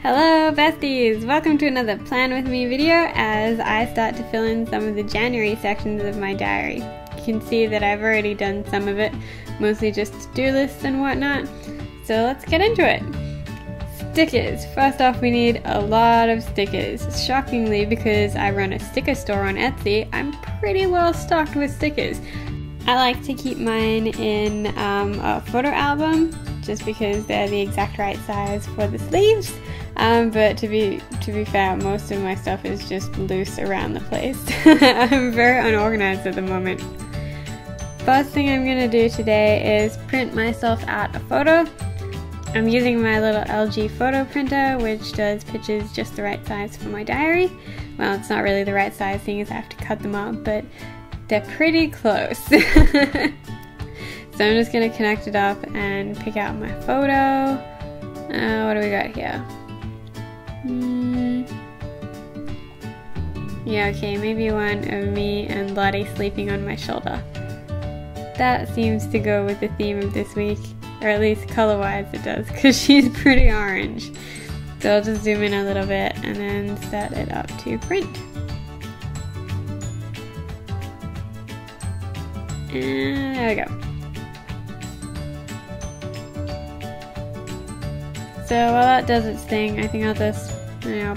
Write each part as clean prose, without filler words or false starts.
Hello besties! Welcome to another Plan With Me video as I start to fill in some of the January sections of my diary. You can see that I've already done some of it, mostly just to-do lists and whatnot. So let's get into it. Stickers. First off, we need a lot of stickers. Shockingly, because I run a sticker store on Etsy, I'm pretty well stocked with stickers. I like to keep mine in a photo album just because they're the exact right size for the sleeves. But to be fair, most of my stuff is just loose around the place. I'm very unorganized at the moment. First thing I'm going to do today is print myself out a photo. I'm using my little LG photo printer, which does pictures just the right size for my diary. Well, it's not really the right size, seeing as I have to cut them up, but they're pretty close. So I'm just going to connect it up and pick out my photo. What do we got here? Yeah, okay, maybe one of me and Lottie sleeping on my shoulder. That seems to go with the theme of this week, or at least color-wise it does, because she's pretty orange. So I'll just zoom in a little bit and then set it up to print. And there we go. So while that does its thing, I think I'll just,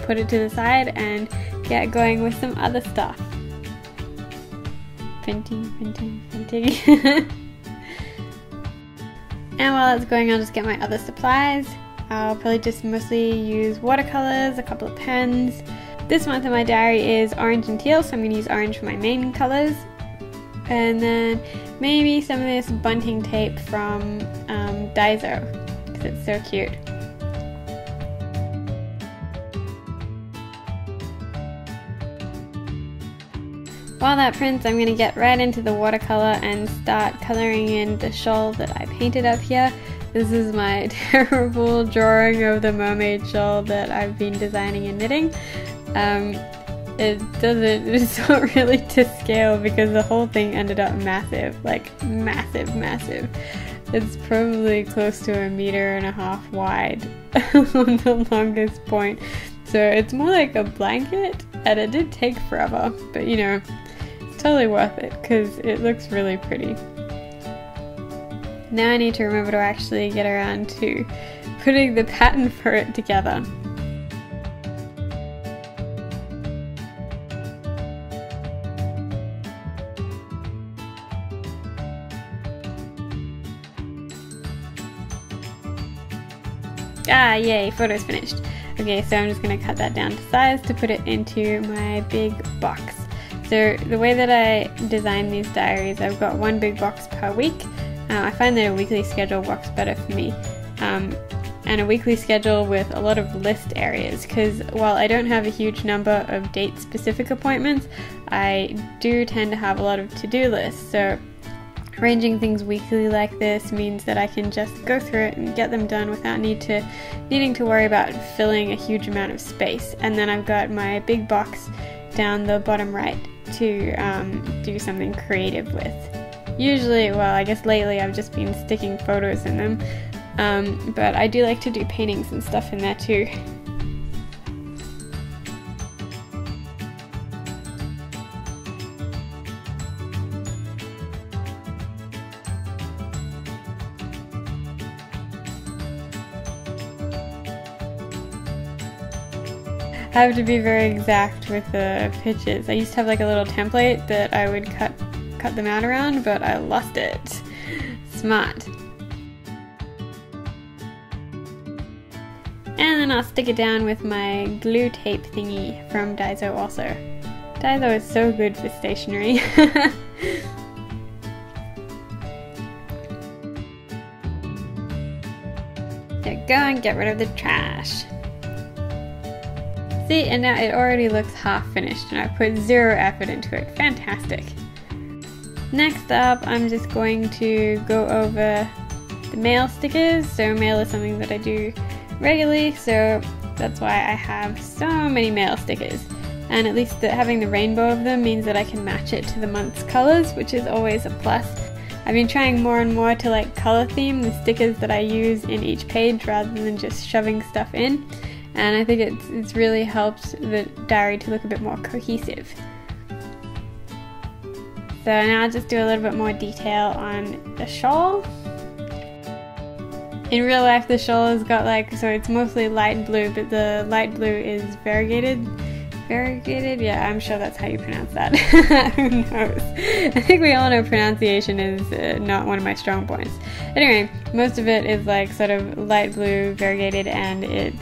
put it to the side and get going with some other stuff. Printing. And while that's going, I'll just get my other supplies. I'll probably just mostly use watercolors, a couple of pens. This month in my diary is orange and teal, so I'm going to use orange for my main colors. And then maybe some of this bunting tape from Daiso, because it's so cute. While that prints, I'm going to get right into the watercolor and start coloring in the shawl that I painted up here. This is my terrible drawing of the mermaid shawl that I've been designing and knitting. It's not really to scale because the whole thing ended up massive, like massive. It's probably close to 1.5 meters wide on the longest point. So it's more like a blanket, and it did take forever, but it's totally worth it because it looks really pretty. Now I need to remember to actually get around to putting the pattern for it together. Ah, yay, photo's finished. Okay, so I'm just going to cut that down to size to put it into my big box. So the way that I design these diaries, I've got one big box per week. I find that a weekly schedule works better for me. And a weekly schedule with a lot of list areas, because while I don't have a huge number of date-specific appointments, I do tend to have a lot of to-do lists. So arranging things weekly like this means that I can just go through it and get them done without needing to worry about filling a huge amount of space. And then I've got my big box down the bottom right to do something creative with. Usually, well, I guess lately I've just been sticking photos in them, but I do like to do paintings and stuff in there too. I have to be very exact with the pictures. I used to have like a little template that I would cut them out around, but I lost it. Smart. And then I'll stick it down with my glue tape thingy from Daiso also. Daiso is so good for stationery. There we go, and get rid of the trash. See, and now it already looks half finished and I put zero effort into it. Fantastic. Next up, I'm just going to go over the mail stickers. So mail is something that I do regularly, so that's why I have so many mail stickers. And at least having the rainbow of them means that I can match it to the month's colors, which is always a plus. I've been trying more and more to color theme the stickers that I use in each page rather than just shoving stuff in. and I think it's really helped the diary to look a bit more cohesive. So now I'll just do a little bit more detail on the shawl. In real life the shawl has got like, so it's mostly light blue, but the light blue is variegated? Yeah, I'm sure that's how you pronounce that. Who knows? I think we all know pronunciation is not one of my strong points. Anyway, most of it is like sort of light blue, variegated, and it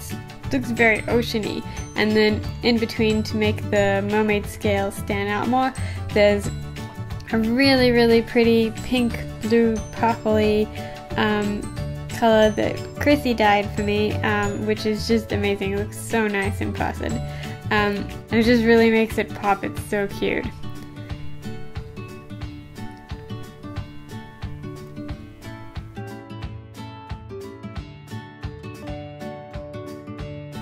looks very oceany. And then in between, to make the mermaid scale stand out more, there's a really pretty pink, blue, purpley color that Chrissy dyed for me, which is just amazing. It looks so nice and placid. And it just really makes it pop. It's so cute.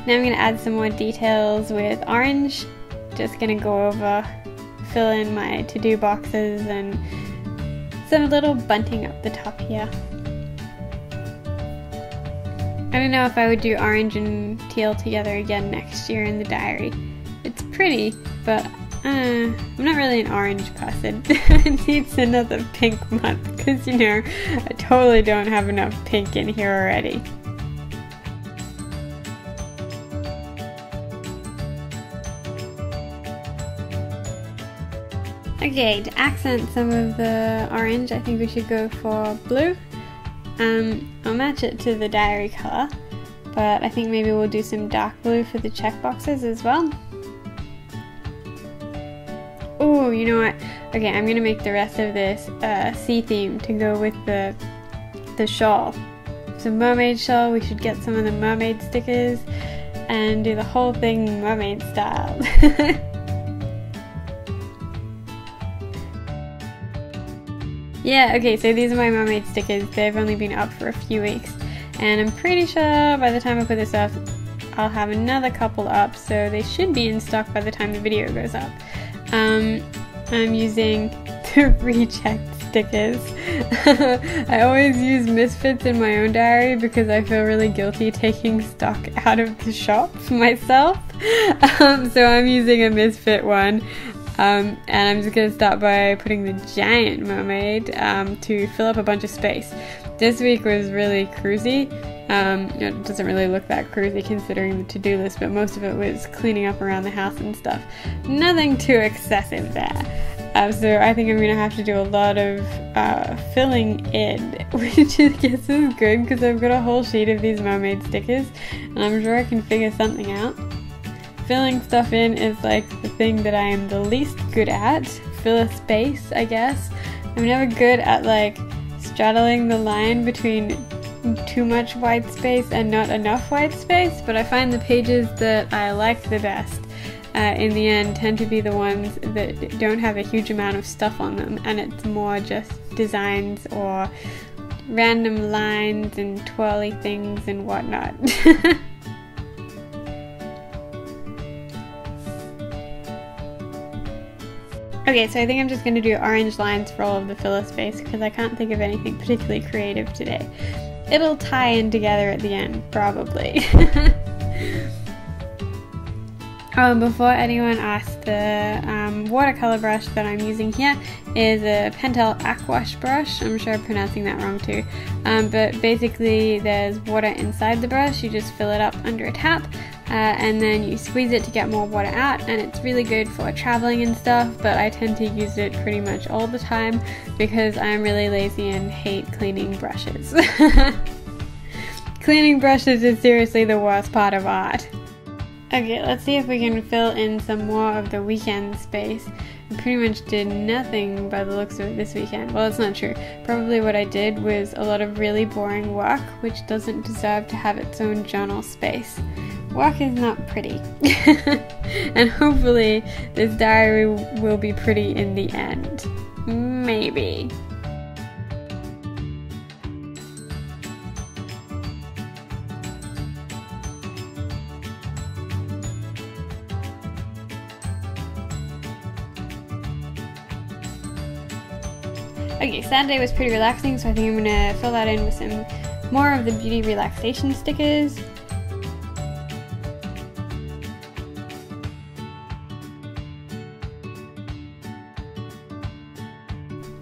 Now I'm going to add some more details with orange. Just going to go over, fill in my to-do boxes and some little bunting up the top here. I don't know if I would do orange and teal together again next year in the diary. It's pretty, but I'm not really an orange person. It needs another pink month because, you know, I totally don't have enough pink in here already. Okay, to accent some of the orange, I think we should go for blue. I'll match it to the diary color, but I think maybe we'll do some dark blue for the check boxes as well. Oh, you know what? Okay, I'm gonna make the rest of this sea theme to go with the shawl. It's a mermaid shawl. We should get some of the mermaid stickers and do the whole thing mermaid style. Yeah, okay, so these are my mermaid stickers. They've only been up for a few weeks, and I'm pretty sure by the time I put this up, I'll have another couple up, so they should be in stock by the time the video goes up. I'm using the reject stickers. I always use misfits in my own diary because I feel really guilty taking stock out of the shop for myself. So I'm using a misfit one. And I'm just going to start by putting the giant mermaid to fill up a bunch of space. This week was really cruisy. It doesn't really look that cruisy considering the to-do list, but most of it was cleaning up around the house and stuff. Nothing too excessive there. So I think I'm going to have to do a lot of filling in, which I guess is good because I've got a whole sheet of these mermaid stickers, and I'm sure I can figure something out. Filling stuff in is like the thing that I am the least good at. Fill a space, I guess. I'm never good at like straddling the line between too much white space and not enough white space, but I find the pages that I like the best in the end tend to be the ones that don't have a huge amount of stuff on them, and it's more just designs or random lines and twirly things and whatnot. Okay, so I think I'm just going to do orange lines for all of the filler space because I can't think of anything particularly creative today. It'll tie in together at the end, probably. Before anyone asks, the watercolor brush that I'm using here is a Pentel Aquash brush. I'm sure I'm pronouncing that wrong too. But basically there's water inside the brush. You just fill it up under a tap. And then you squeeze it to get more water out, and it's really good for traveling and stuff, but I tend to use it pretty much all the time because I'm really lazy and hate cleaning brushes. Cleaning brushes is seriously the worst part of art. Okay, let's see if we can fill in some more of the weekend space. I pretty much did nothing by the looks of it this weekend. Well, it's not true. Probably what I did was a lot of really boring work, which doesn't deserve to have its own journal space. Work is not pretty. And hopefully this diary will be pretty in the end. Maybe. Okay, Saturday was pretty relaxing, so I think I'm gonna fill that in with some more of the beauty relaxation stickers.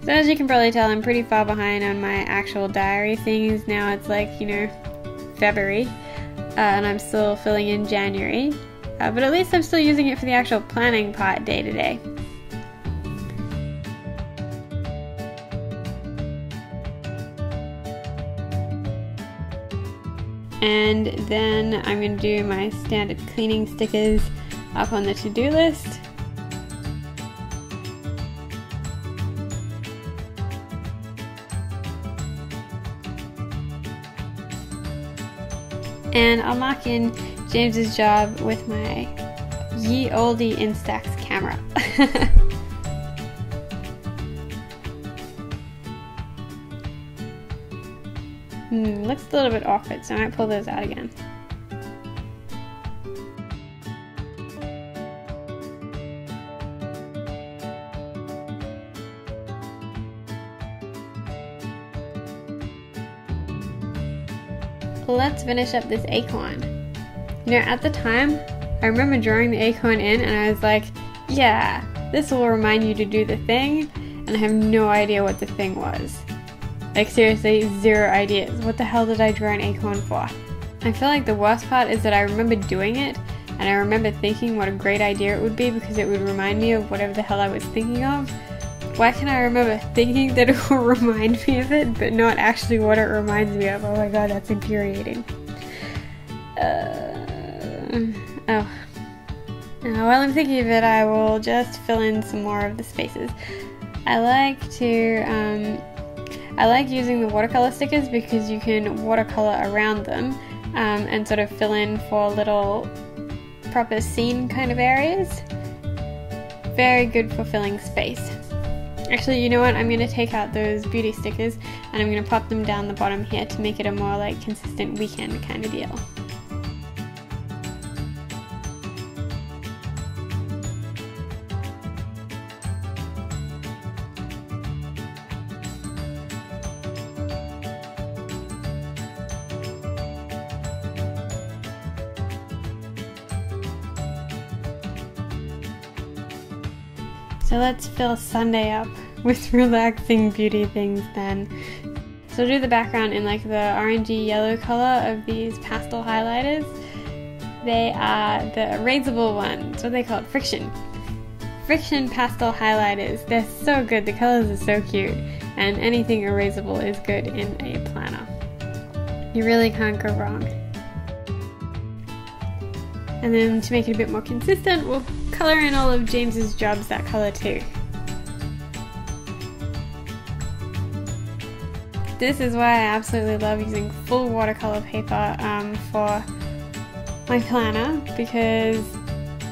So as you can probably tell, I'm pretty far behind on my actual diary things. Now it's like, you know, February, and I'm still filling in January. But at least I'm still using it for the actual planning part day to day. And then I'm going to do my standard cleaning stickers up on the to-do list. And I'll mark in James's job with my ye olde Instax camera. Looks a little bit awkward, so I might pull those out again. Let's finish up this acorn. You know, at the time, I remember drawing the acorn in and I was like, yeah, this will remind you to do the thing, and I have no idea what the thing was. Like seriously, zero ideas. What the hell did I draw an acorn for? I feel like the worst part is that I remember doing it, and I remember thinking what a great idea it would be because it would remind me of whatever the hell I was thinking of. Why can I remember thinking that it will remind me of it, but not actually what it reminds me of? Oh my god, that's infuriating. While I'm thinking of it, I will just fill in some more of the spaces. I like using the watercolor stickers because you can watercolor around them and sort of fill in for little proper scene kind of areas. Very good for filling space. Actually, you know what? I'm going to take out those beauty stickers and I'm going to pop them down the bottom here to make it a more like consistent weekend kind of deal. So let's fill Sunday up with relaxing beauty things then. So I'll do the background in like the orangey yellow color of these pastel highlighters. They are the erasable ones. What are they called? Friction pastel highlighters. They're so good. The colors are so cute. And anything erasable is good in a planner. You really can't go wrong. And then to make it a bit more consistent, we'll color in all of James's jobs that color too. This is why I absolutely love using full watercolor paper for my planner, because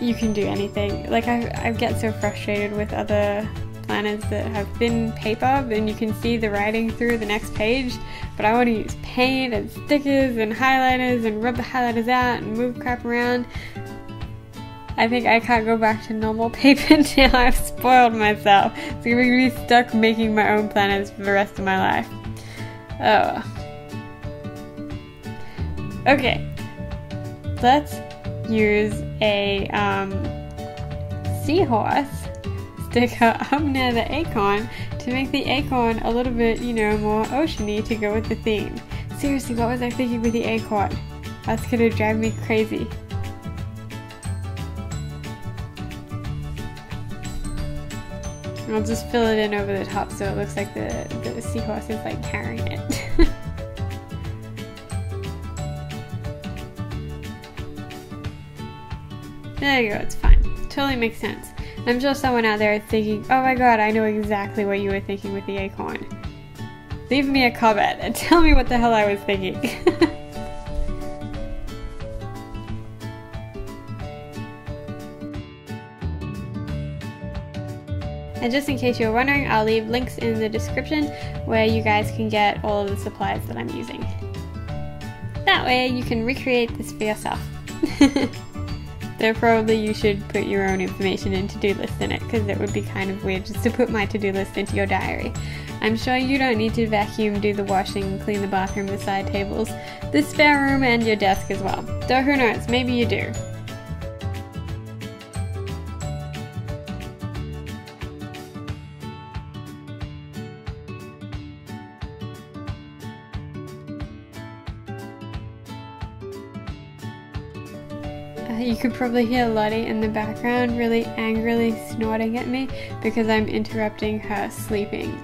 you can do anything. Like I get so frustrated with other planners that have thin paper and you can see the writing through the next page, but I want to use paint and stickers and highlighters and rub the highlighters out and move crap around. I think I can't go back to normal paper now. I've spoiled myself. So I'm going to be stuck making my own planners for the rest of my life. Oh. Okay. Let's use a seahorse sticker up near the acorn to make the acorn a little bit, you know, more oceany to go with the theme. Seriously, what was I thinking with the acorn? That's gonna drive me crazy. I'll just fill it in over the top so it looks like the seahorse is like carrying it. There you go, it's fine. Totally makes sense. I'm sure someone out there is thinking, oh my god, I know exactly what you were thinking with the acorn. Leave me a comment and tell me what the hell I was thinking. And just in case you're wondering, I'll leave links in the description where you guys can get all of the supplies that I'm using. That way you can recreate this for yourself. Though probably you should put your own information in to-do list in it, because it would be kind of weird just to put my to-do list into your diary. I'm sure you don't need to vacuum, do the washing, clean the bathroom, the side tables, the spare room, and your desk as well. Though who knows, maybe you do. You could probably hear Lottie in the background really angrily snorting at me because I'm interrupting her sleeping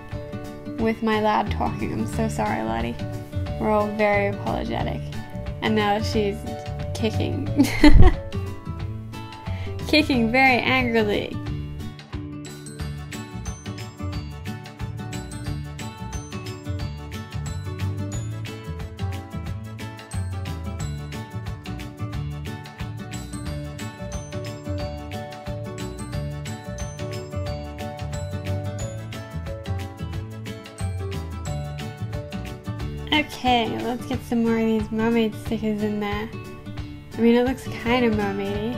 with my loud talking. I'm so sorry, Lottie. We're all very apologetic. And now she's kicking. Kicking very angrily. Okay, let's get some more of these mermaid stickers in there. I mean, it looks kind of mermaidy,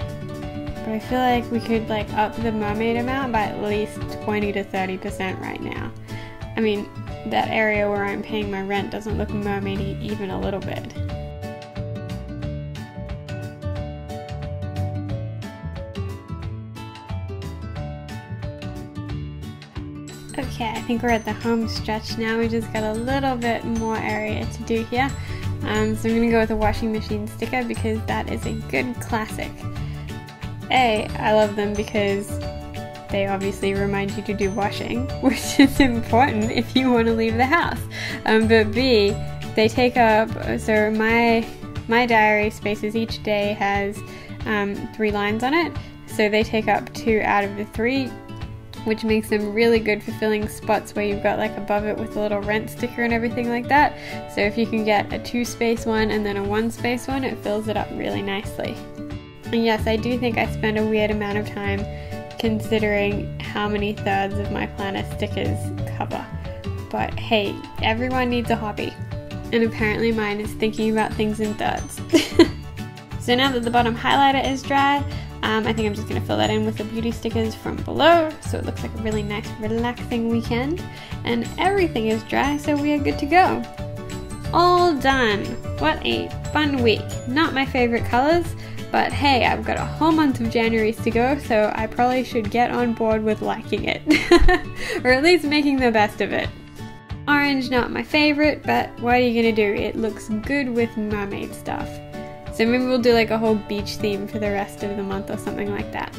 but I feel like we could like up the mermaid amount by at least 20 to 30% right now. I mean, that area where I'm paying my rent doesn't look mermaidy even a little bit. Okay, I think we're at the home stretch now. We just got a little bit more area to do here. So I'm going to go with a washing machine sticker because that is a good classic. A, I love them because they obviously remind you to do washing, which is important if you want to leave the house. But B, they take up, so my diary spaces each day has 3 lines on it, so they take up 2 out of the 3, which makes them really good for filling spots where you've got like above it with a little rent sticker and everything like that. So if you can get a 2-space one and then a 1-space one, it fills it up really nicely. And yes, I do think I spend a weird amount of time considering how many thirds of my planner stickers cover. But hey, everyone needs a hobby. And apparently mine is thinking about things in thirds. So now that the bottom highlighter is dry, I think I'm just going to fill that in with the beauty stickers from below, so it looks like a really nice relaxing weekend. And everything is dry, so we are good to go. All done! What a fun week. Not my favorite colors, but hey, I've got a whole month of January's to go, so I probably should get on board with liking it. Or at least making the best of it. Orange, not my favorite, but what are you going to do? It looks good with mermaid stuff. So maybe we'll do like a whole beach theme for the rest of the month or something like that.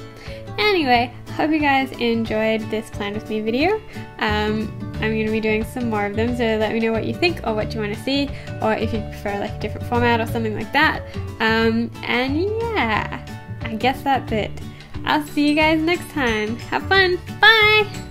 Anyway, hope you guys enjoyed this Plan With Me video. I'm going to be doing some more of them, so let me know what you think or what you want to see, or if you prefer like a different format or something like that. And yeah, I guess that's it. I'll see you guys next time. Have fun. Bye!